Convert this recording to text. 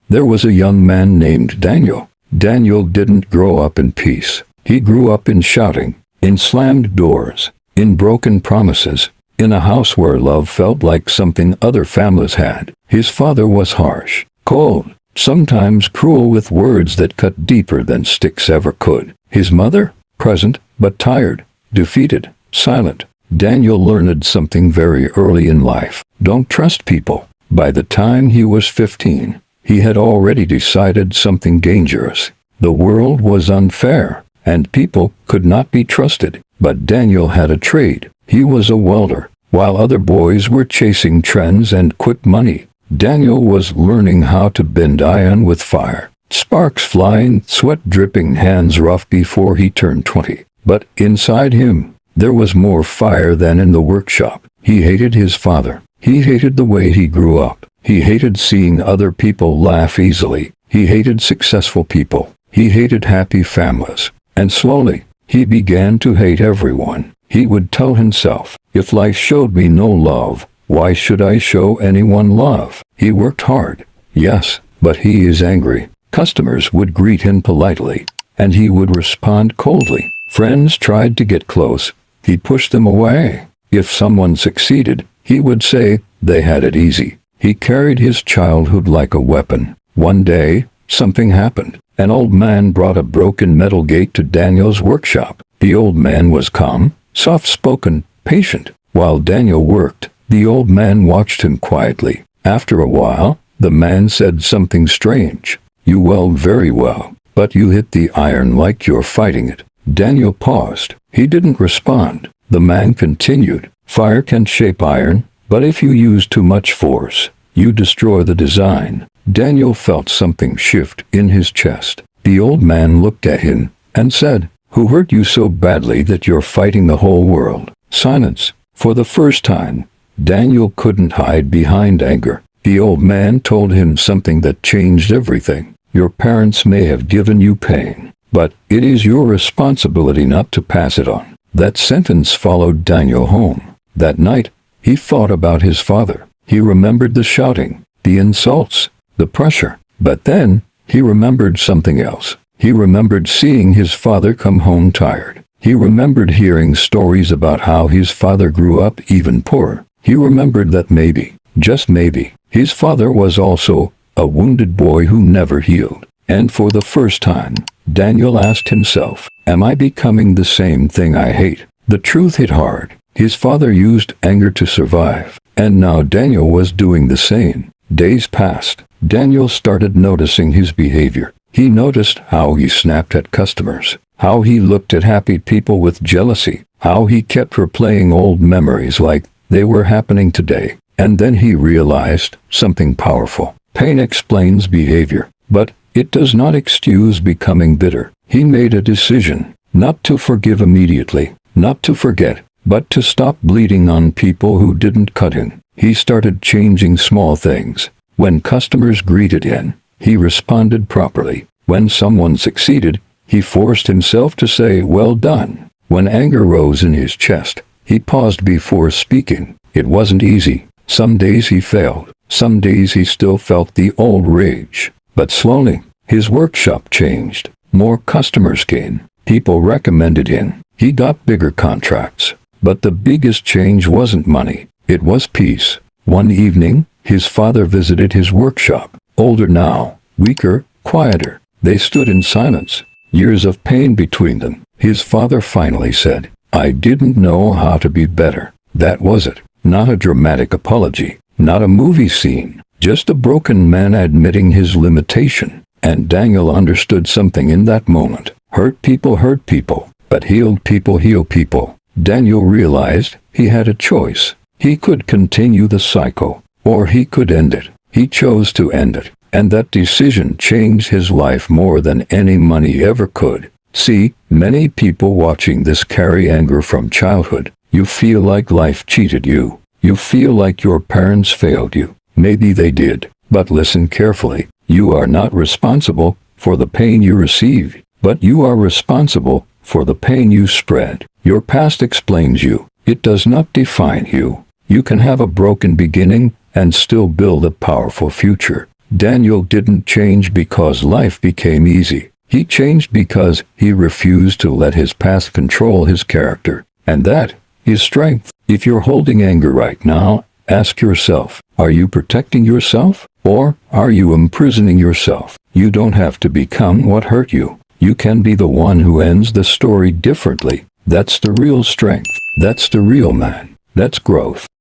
There was a young man named Daniel. Daniel didn't grow up in peace. He grew up in shouting, in slammed doors, in broken promises, in a house where love felt like something other families had. His father was harsh, cold, sometimes cruel with words that cut deeper than sticks ever could. His mother, present, but tired, defeated, silent. Daniel learned something very early in life. Don't trust people. By the time he was 15, he had already decided something dangerous. The world was unfair, and people could not be trusted. But Daniel had a trade. He was a welder. While other boys were chasing trends and quick money, Daniel was learning how to bend iron with fire. Sparks flying, sweat dripping, hands rough before he turned 20. But inside him, there was more fire than in the workshop. He hated his father. He hated the way he grew up. He hated seeing other people laugh easily. He hated successful people. He hated happy families. And slowly, he began to hate everyone. He would tell himself, if life showed me no love, why should I show anyone love? He worked hard, yes, but he is angry. Customers would greet him politely, and he would respond coldly. Friends tried to get close. He pushed them away. If someone succeeded, he would say they had it easy. He carried his childhood like a weapon. One day, something happened. An old man brought a broken metal gate to Daniel's workshop. The old man was calm, soft-spoken, patient. While Daniel worked, the old man watched him quietly. After a while, the man said something strange. You weld very well, but you hit the iron like you're fighting it. Daniel paused. He didn't respond. The man continued. Fire can shape iron, but if you use too much force, you destroy the design. Daniel felt something shift in his chest. The old man looked at him and said, Who hurt you so badly that you're fighting the whole world? Silence. For the first time, Daniel couldn't hide behind anger. The old man told him something that changed everything. Your parents may have given you pain, but it is your responsibility not to pass it on. That sentence followed Daniel home. That night, he thought about his father. He remembered the shouting, the insults, the pressure. But then, he remembered something else. He remembered seeing his father come home tired. He remembered hearing stories about how his father grew up even poorer. He remembered that maybe, just maybe, his father was also a wounded boy who never healed. And for the first time, Daniel asked himself, Am I becoming the same thing I hate? The truth hit hard. His father used anger to survive, and now Daniel was doing the same. Days passed. Daniel started noticing his behavior. He noticed how he snapped at customers, how he looked at happy people with jealousy, how he kept replaying old memories like they were happening today. And then he realized something powerful. Pain explains behavior, but it does not excuse becoming bitter. He made a decision, not to forgive immediately, not to forget, but to stop bleeding on people who didn't cut him. He started changing small things. When customers greeted him, he responded properly. When someone succeeded, he forced himself to say, Well done. When anger rose in his chest, he paused before speaking. It wasn't easy. Some days he failed. Some days he still felt the old rage. But slowly, his workshop changed. More customers came. People recommended him. He got bigger contracts. But the biggest change wasn't money. It was peace. One evening, his father visited his workshop. Older now, weaker, quieter. They stood in silence, years of pain between them. His father finally said, I didn't know how to be better. That was it. Not a dramatic apology, not a movie scene, just a broken man admitting his limitation. And Daniel understood something in that moment. Hurt people, but healed people heal people. Daniel realized he had a choice. He could continue the cycle, or he could end it. He chose to end it, and that decision changed his life more than any money ever could. See, many people watching this carry anger from childhood. You feel like life cheated you. You feel like your parents failed you. Maybe they did, but listen carefully. You are not responsible for the pain you receive, but you are responsible for the pain you spread. Your past explains you. It does not define you. You can have a broken beginning and still build a powerful future. Daniel didn't change because life became easy. He changed because he refused to let his past control his character. And that is strength. If you're holding anger right now, ask yourself, are you protecting yourself? Or are you imprisoning yourself? You don't have to become what hurt you. You can be the one who ends the story differently. That's the real strength. That's the real man. That's growth.